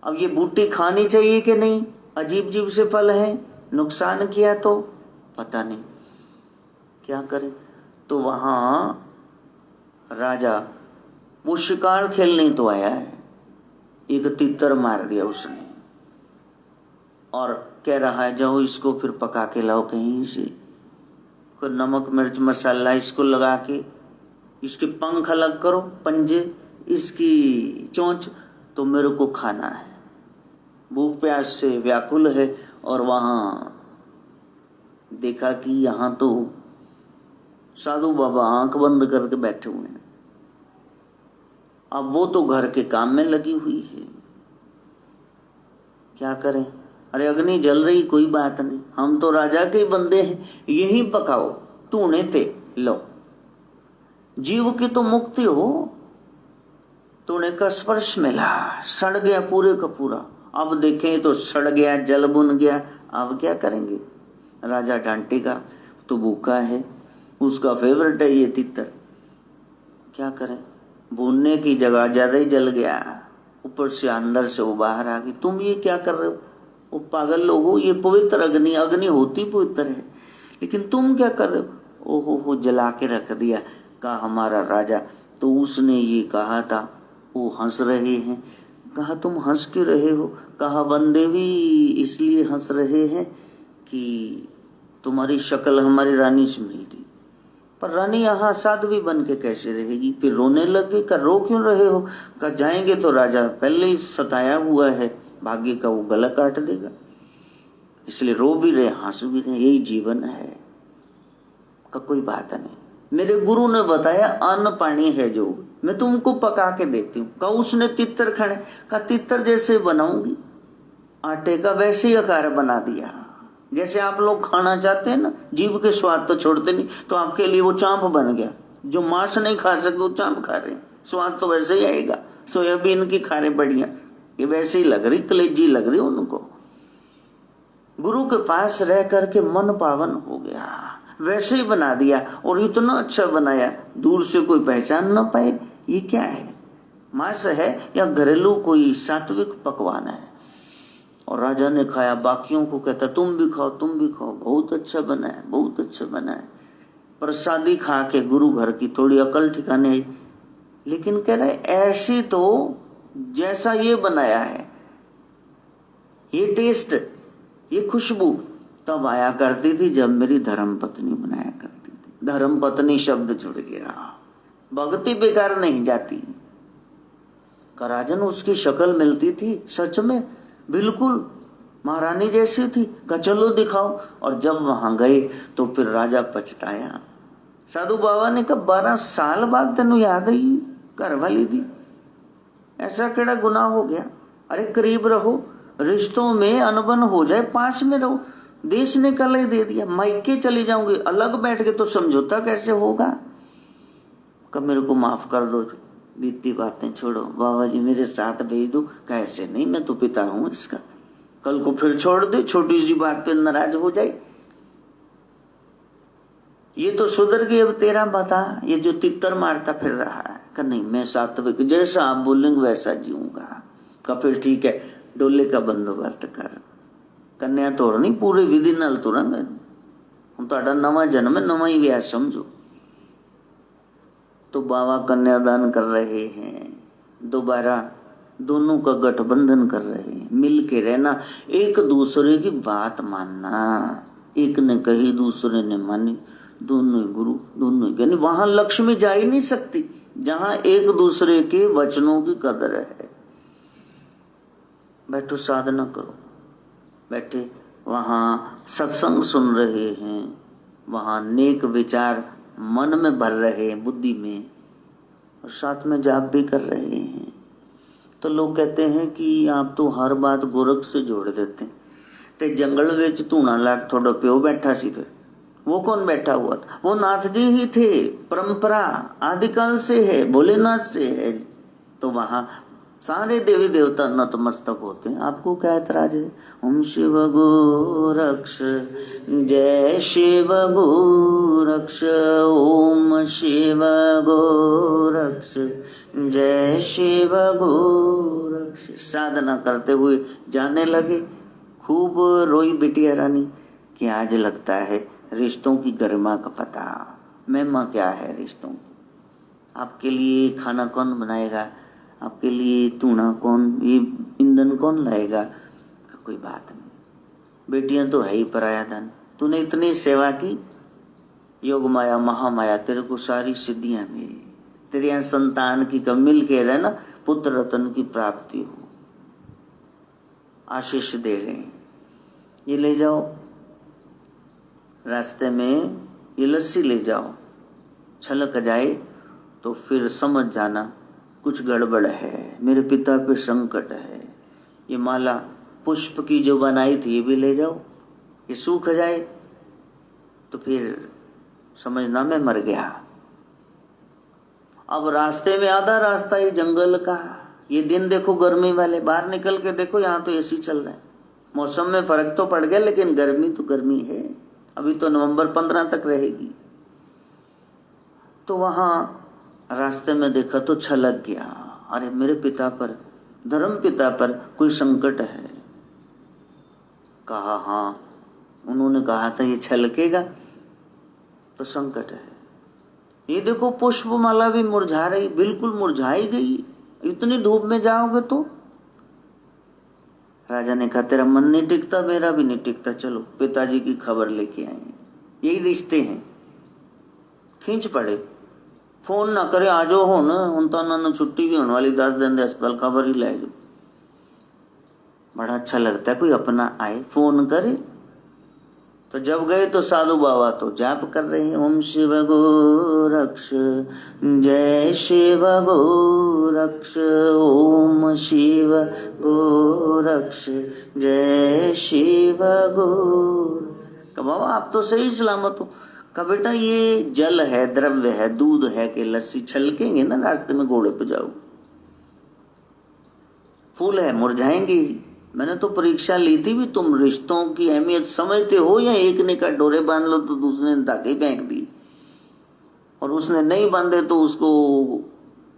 Speaker 1: अब ये बूटी खानी चाहिए कि नहीं, अजीब अजीब से फल है, नुकसान किया तो पता नहीं, क्या करें। तो वहां राजा वो शिकार खेलने तो आया है, एक तितर मार दिया उसने और कह रहा है जाओ इसको फिर पका के लाओ कहीं से, नमक मिर्च मसाला इसको लगा के, इसके पंख अलग करो, पंजे, इसकी चोंच, तो मेरे को खाना है। भूख प्यास से व्याकुल है और वहां देखा कि यहां तो साधु बाबा आंख बंद करके बैठे हुए हैं। अब वो तो घर के काम में लगी हुई है, क्या करें। अरे अग्नि जल रही, कोई बात नहीं, हम तो राजा के बंदे हैं, यही पकाओ, तूने पे लो, जीव की तो मुक्ति हो। तूने का स्पर्श मिला, सड़ गया पूरे का पूरा। अब देखें तो सड़ गया, जल बुन गया, अब क्या करेंगे। राजा डांटेगा, तो भूखा है, उसका फेवरेट है ये तितर, क्या करें। भूनने की जगह ज्यादा ही जल गया, ऊपर से अंदर से वो बाहर आ गई। तुम ये क्या कर रहे हो, वो पागल लोग हो, ये पवित्र अग्नि, अग्नि होती पवित्र है, लेकिन तुम क्या कर रहे हो। ओहो जला के रख दिया। कहा हमारा राजा तो उसने ये कहा था, वो हंस रहे हैं। कहा तुम हंस क्यों रहे हो। कहा बंदे भी इसलिए हंस रहे हैं कि तुम्हारी शक्ल हमारी रानी से मिलती, पर रानी यहाँ साध्वी बन के कैसे रहेगी। फिर रोने लगे। का रो क्यों रहे हो। का जाएंगे तो राजा पहले ही सताया हुआ है, भाग्य का वो गला काट देगा, इसलिए रो भी रहे हंस भी रहे, यही जीवन है। का कोई बात नहीं, मेरे गुरु ने बताया अन्न पानी है जो मैं तुमको पका के देती हूँ। का उसने तितर खाने का, तितर जैसे बनाऊंगी, आटे का वैसे ही आकार बना दिया। जैसे आप लोग खाना चाहते हैं ना, जीभ के स्वाद तो छोड़ते नहीं, तो आपके लिए वो चांप बन गया। जो मांस नहीं खा सकते वो चांप खा रहे, स्वाद तो वैसे ही आएगा। सोयाबीन की खा रहे बढ़िया, ये वैसे ही लग रही, कलेजी लग रही उनको। गुरु के पास रह करके मन पावन हो गया, वैसे ही बना दिया और इतना अच्छा बनाया, दूर से कोई पहचान न पाए ये क्या है, मांस है या घरेलू कोई सात्विक पकवान है। और राजा ने खाया, बाकियों को कहता तुम भी खाओ, तुम भी खाओ, बहुत अच्छा बना है, बहुत अच्छा बना है। प्रसादी खा के गुरु घर की थोड़ी अकल ठिकाने आई, लेकिन कह रहे ऐसी तो जैसा ये बनाया है, ये टेस्ट, ये खुशबू तब आया करती थी जब मेरी धर्म पत्नी बनाया करती थी। धर्म पत्नी शब्द जुड़ गया, भक्ति बेकार नहीं जाती। राजन उसकी शक्ल मिलती थी सच में बिल्कुल महारानी जैसी थी। कहा चलो दिखाओ, और जब वहां गए तो फिर राजा पछताया। साधु बाबा ने कहा 12 साल बाद तेनू याद आई घर वाली दी, ऐसा केड़ा गुनाह हो गया। अरे करीब रहो, रिश्तों में अनबन हो जाए पास में रहो। देश ने कल ही दे दिया, मायके चली जाऊंगी, अलग बैठ के तो समझौता कैसे होगा। कब मेरे को माफ कर दो, बीती बातें छोड़ो, बाबा जी मेरे साथ भेज दो। कैसे नहीं, मैं तो पिता हूं इसका, कल को फिर छोड़ दे, छोटी सी बात पे नाराज हो जाए। ये तो सुधर गई, अब तेरा बता। ये जो तितर मारता फिर रहा है, कि नहीं मैं सात्विक, जैसा आप बोलेंगे वैसा जीऊंगा। का फिर ठीक है, डोले का बंदोबस्त कर, कन्या तोड़ नहीं, पूरे विधि नाल तुरंगे, हम तो नवा जन्म है, नवा ही व्याह समझो। तो बाबा कन्यादान कर रहे हैं, दोबारा दोनों का गठबंधन कर रहे हैं, मिल के रहना, एक दूसरे की बात मानना। एक ने कही दूसरे ने मानी, दोनों गुरु, दोनों यानी वहां लक्ष्मी जा ही नहीं सकती जहां एक दूसरे के वचनों की कदर है। बैठो साधना करो, बैठे वहाँ सत्संग सुन रहे हैं, वहाँ नेक विचार मन में भर रहे हैं, बुद्धि में, और साथ में जाप भी कर रहे हैं। तो लोग कहते हैं कि आप तो हर बात गोरख से जोड़ देते हैं। ते जंगल विच धूना लाग थोड़ा प्यो बैठा सी, फिर वो कौन बैठा हुआ था? वो नाथ जी ही थे। परंपरा आदिकाल से है, भोलेनाथ से है। तो वहां सारे देवी देवता नतमस्तक होते हैं। आपको क्या ऐतराज है? ओम शिव गोरक्ष, जय शिव गोरक्ष, ओम शिव गोरक्ष, जय शिव गोरक्ष। साधना करते हुए जाने लगे। खूब रोई बिटिया रानी कि आज लगता है रिश्तों की गरिमा का पता, महिमा क्या है रिश्तों की। आपके लिए खाना कौन बनाएगा, आपके लिए धूना कौन, ये ईंधन कौन लाएगा? कोई बात नहीं, बेटियां तो है ही पराया धन। तूने इतनी सेवा की, योग माया महामाया तेरे को सारी सिद्धियां दे, तेरे यहाँ संतान की कब मिल के रहे ना, पुत्र रत्न की प्राप्ति हो, आशीष दे रहे हैं। ये ले जाओ रास्ते में, ये लस्सी ले जाओ, छलक जाए तो फिर समझ जाना कुछ गड़बड़ है, मेरे पिता पे संकट है। ये माला पुष्प की जो बनाई थी ये भी ले जाओ, ये सूख जाए तो फिर समझना मैं मर गया। अब रास्ते में आधा रास्ता ये जंगल का, ये दिन देखो गर्मी वाले, बाहर निकल के देखो यहाँ तो एसी चल रहा है। मौसम में फर्क तो पड़ गया लेकिन गर्मी तो गर्मी है, अभी तो नवंबर 15 तक रहेगी। तो वहां रास्ते में देखा तो छलक गया, अरे मेरे पिता पर, धर्म पिता पर कोई संकट है। कहा हाँ, उन्होंने कहा था ये छलकेगा तो संकट है। ये देखो पुष्पमाला भी मुरझा रही, बिल्कुल मुरझाई गई, इतनी धूप में जाओगे तो। राजा ने कहा तेरा मन नहीं टिकता, मेरा भी नहीं टिकता, चलो पिताजी की खबर लेके आए। यही रिश्ते हैं, खींच पड़े। फोन ना करे आ जाओ हुण तो उन्होंने छुट्टी भी होने वाली 10 दिन दे अस्पताल, खबर ही ले जाओ। बड़ा अच्छा लगता है कोई अपना आए फोन करे। तो जब गए तो साधु बाबा तो जाप कर रहे हैं, ओम शिव गोरक्ष, जय शिव गोरक्ष, ओम शिव गोरक्ष, जय शिव गोरक्ष। बाबा आप तो सही सलामत हो। का बेटा ये जल है, द्रव्य है, दूध है कि लस्सी, छलकेंगे ना रास्ते में, घोड़े पे जाओ। फूल है मुरझाएंगे। मैंने तो परीक्षा ली थी भी, तुम रिश्तों की अहमियत समझते हो या एक ने का डोरे बांध लो तो दूसरे ने धागे फेंक दी, और उसने नहीं बांधे तो उसको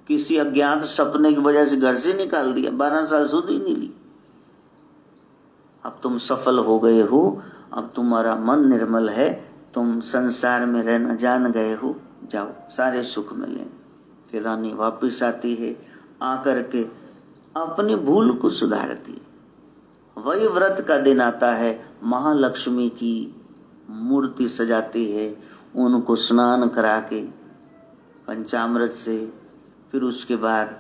Speaker 1: किसी अज्ञात सपने की वजह से घर से निकाल दिया, 12 साल सुध ही नहीं ली। अब तुम सफल हो गए हो, अब तुम्हारा मन निर्मल है, तुम संसार में रहना जान गए हो, जाओ सारे सुख मिले। फिर रानी वापिस आती है, आकर के अपनी भूल को सुधारती है। वही व्रत का दिन आता है, महालक्ष्मी की मूर्ति सजाती है, उनको स्नान करा के पंचामृत से, फिर उसके बाद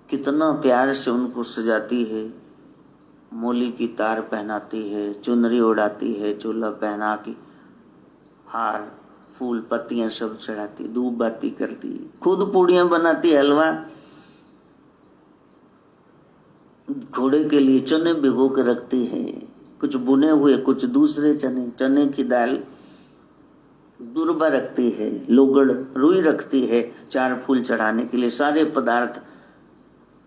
Speaker 1: कितना प्यार से उनको सजाती है, मोली की तार पहनाती है, चुनरी उड़ाती है, चोला पहना के हार फूल पत्तियां सब चढ़ाती, धूप बाती करती, खुद पूड़ियां बनाती, हलवा। घोड़े के लिए चने भिगो के रखती है, कुछ बुने हुए, कुछ दूसरे चने, चने की दाल दुर्बा रखती है, लोगड़ रुई रखती है, 4 फूल चढ़ाने के लिए। सारे पदार्थ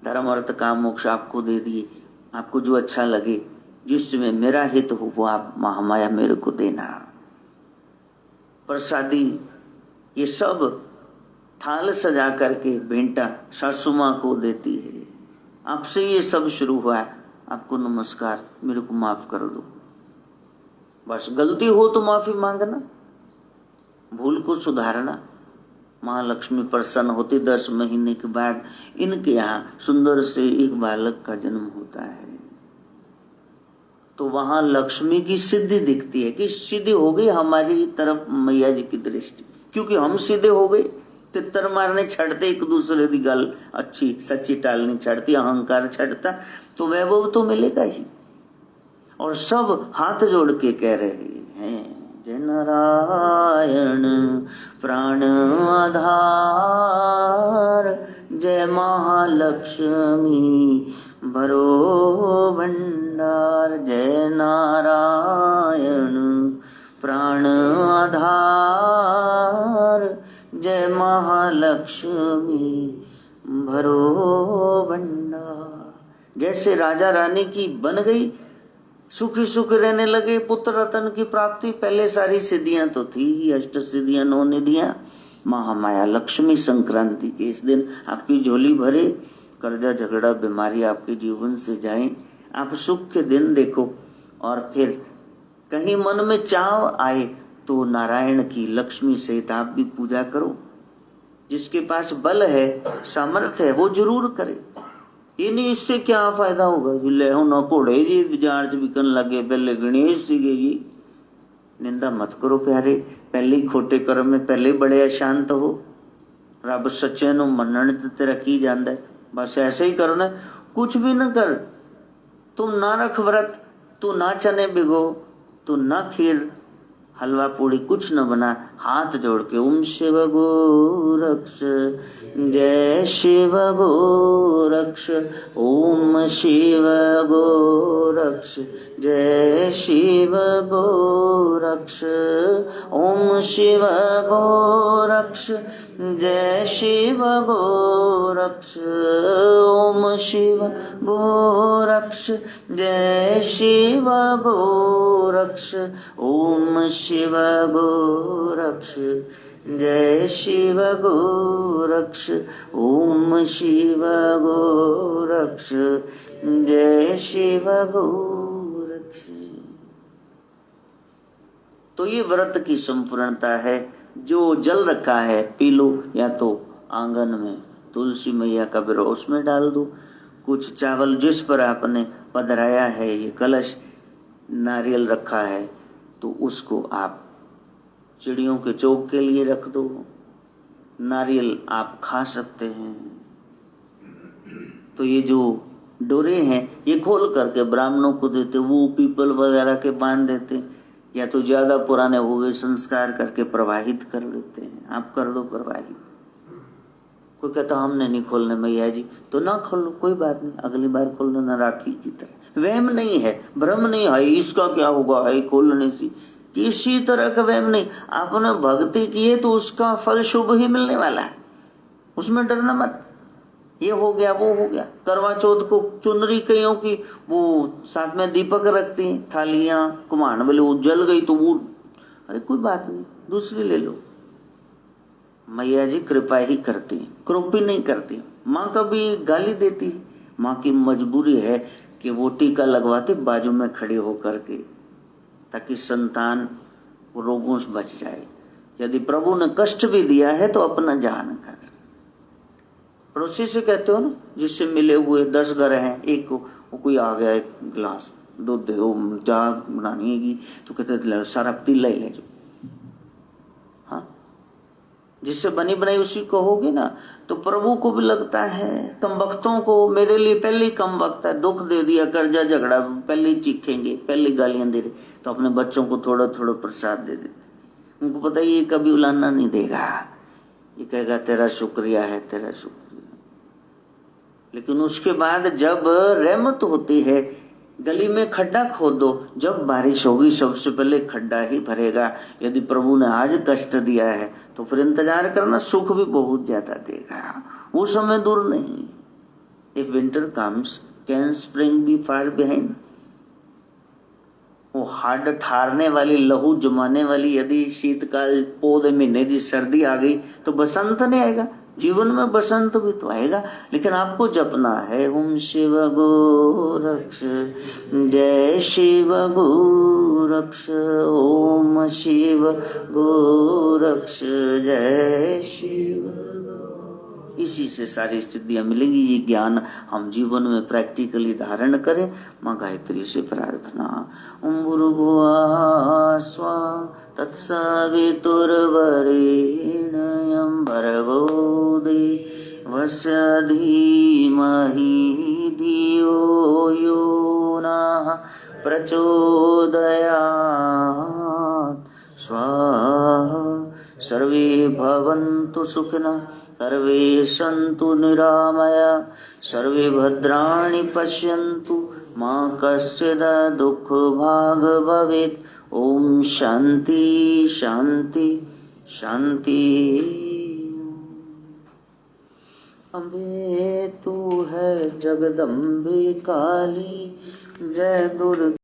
Speaker 1: धर्म अर्थ काम मोक्ष आपको दे दिए, आपको जो अच्छा लगे, जिसमें मेरा हित हो वो आप महामाया मेरे को देना। प्रसादी ये सब थाल सजा करके भेंटा सासू माँ को देती है। आपसे ये सब शुरू हुआ है, आपको नमस्कार, मेरे को माफ कर दो। बस गलती हो तो माफी मांगना, भूल को सुधारना। महालक्ष्मी प्रसन्न होती। 10 महीने के बाद इनके यहाँ सुंदर से एक बालक का जन्म होता है। तो वहां लक्ष्मी की सिद्धि दिखती है कि सिद्धि हो गई हमारी तरफ मैया जी की दृष्टि, क्योंकि हम सीधे हो गए, तितर मारने छड़ते एक दूसरे की गल अच्छी सच्ची टालनी छड़ती, अहंकार छड़ता तो वैभव तो मिलेगा ही। और सब हाथ जोड़ के कह रहे हैं, जय नारायण प्राण आधार, जय महालक्ष्मी भरो भंडार, जय नारायण प्राण आधार, जय महालक्ष्मी भरो भंडार। जैसे राजा रानी की बन गई, सुखी सुख रहने लगे, पुत्र रतन की प्राप्ति, पहले सारी सिद्धियां तो थी ही, अष्ट सिद्धियां, 9 निधियां। महामाया लक्ष्मी संक्रांति के इस दिन आपकी झोली भरे, कर्जा झगड़ा बीमारी आपके जीवन से जाए, आप सुख के दिन देखो। और फिर कहीं मन में चाव आए तो नारायण की लक्ष्मी सहित आप भी पूजा करो। जिसके पास बल है, सामर्थ्य है, वो जरूर करे। ये नहीं इससे क्या फायदा होगा जी, ले हो ना घोड़े जी जांच बिकन लगे, पहले गणेश जी जी। निंदा मत करो प्यारे, पहले खोटे कर्म में पहले बड़े अशांत हो। रब सच्चे नु मनण ते तेरा की जांदा है, बस ऐसे ही करना। कुछ भी न कर, तुम ना रख व्रत, तू ना चने भिगो, तू ना खीर हलवा पूड़ी कुछ न बना, हाथ जोड़ के ओम शिव गोरक्ष, जय शिव गोरक्ष, ओम शिव गोरक्ष, जय शिव गोरक्ष, ओम शिव गोरक्ष, जय शिव गोरक्ष, ओम शिव गोरक्ष, जय शिव गोरक्ष, ओम शिव गोरक्ष, जय शिव गोरक्ष, ओम शिव गोरक्ष, जय शिव गोरक्ष। तो ये व्रत की संपूर्णता है। जो जल रखा है पी लो, या तो आंगन में तुलसी मैया का बिरो उसमें डाल दो। कुछ चावल जिस पर आपने पधराया है, ये कलश नारियल रखा है, तो उसको आप चिड़ियों के चौक के लिए रख दो। नारियल आप खा सकते हैं। तो ये जो डोरे हैं ये खोल करके ब्राह्मणों को देते, वो पीपल वगैरह के बांध देते, या तो ज्यादा पुराने हो गए संस्कार करके प्रवाहित कर देते हैं। आप कर दो प्रवाहित। कोई कहता हमने नहीं खोलने मैया जी, तो ना खोलो, कोई बात नहीं, अगली बार खोलना, ना राखी की तरह। वहम नहीं है, भ्रम नहीं है, इसका क्या होगा है खोलने से, किसी तरह का वहम नहीं। आपने भक्ति की है तो उसका फल शुभ ही मिलने वाला है, उसमें डरना मत। ये हो गया वो हो गया। करवा चौथ को चुनरी कईयों की वो साथ में दीपक रखती हैं, थालियां कुम्हाड़ वाले, वो जल गई तो वो, अरे कोई बात नहीं, दूसरी ले लो। मैया जी कृपा ही करती है, कृपी नहीं करती। माँ कभी गाली देती है, माँ की मजबूरी है कि वो टीका लगवाते बाजू में खड़े होकर के, ताकि संतान रोगों से बच जाए। यदि प्रभु ने कष्ट भी दिया है तो अपना जान कर। पड़ोसी से कहते हो ना, जिससे मिले हुए 10 घर हैं, एक को कोई आ गया एक गिलास दूध दे, वो चाय बनानी है तो कहते सारा पीला ही ले जाओ। हाँ, जिससे बनी बनाई उसी को होगी ना। तो प्रभु को भी लगता है, कम वक्तों को, मेरे लिए पहले कम वक्त है, दुख दे दिया, कर्जा झगड़ा पहले चीखेंगे, पहले गालियां दे रहे, तो अपने बच्चों को थोड़ा थोड़ा प्रसाद दे देते। उनको पता है ये कभी उलाना नहीं देगा, ये कहेगा तेरा शुक्रिया है, तेरा शुक्रिया। लेकिन उसके बाद जब रहमत होती है, गली में खड्डा खोद दो, जब बारिश होगी सबसे पहले खड्डा ही भरेगा। यदि प्रभु ने आज कष्ट दिया है तो फिर इंतजार करना, सुख भी बहुत ज्यादा देगा, वो समय दूर नहीं। If winter comes can spring be far behind. वो हाड ठारने वाली, लहू जमाने वाली यदि शीतकाल पौधे महीने की सर्दी आ गई तो बसंत नहीं आएगा। जीवन में बसंत भी तो आएगा, लेकिन आपको जपना है ओम शिव गोरक्ष, जय शिव गोरक्ष, ओम शिव गोरक्ष, जय शिव। इसी से सारी सिद्धियां मिलेंगी। ये ज्ञान हम जीवन में प्रैक्टिकली धारण करें। माँ गायत्री से प्रार्थना। ओम भूर्भुवः स्वः तत्सवितुर्वरेण्यं भर्गो देवस्य धीमहि धियो यो नः प्रचोदयात्। स्वाहा। सर्वे भवन्तु सुखिनः, सर्वे सन्तु निरामया, सर्वे भद्राणि पश्यन्तु, मा कश्चित् दुःखभाग् भवेत्। ओम शांति शांति शांति। अम्बे तू है जगदम्बे काली, जय दुर्गा।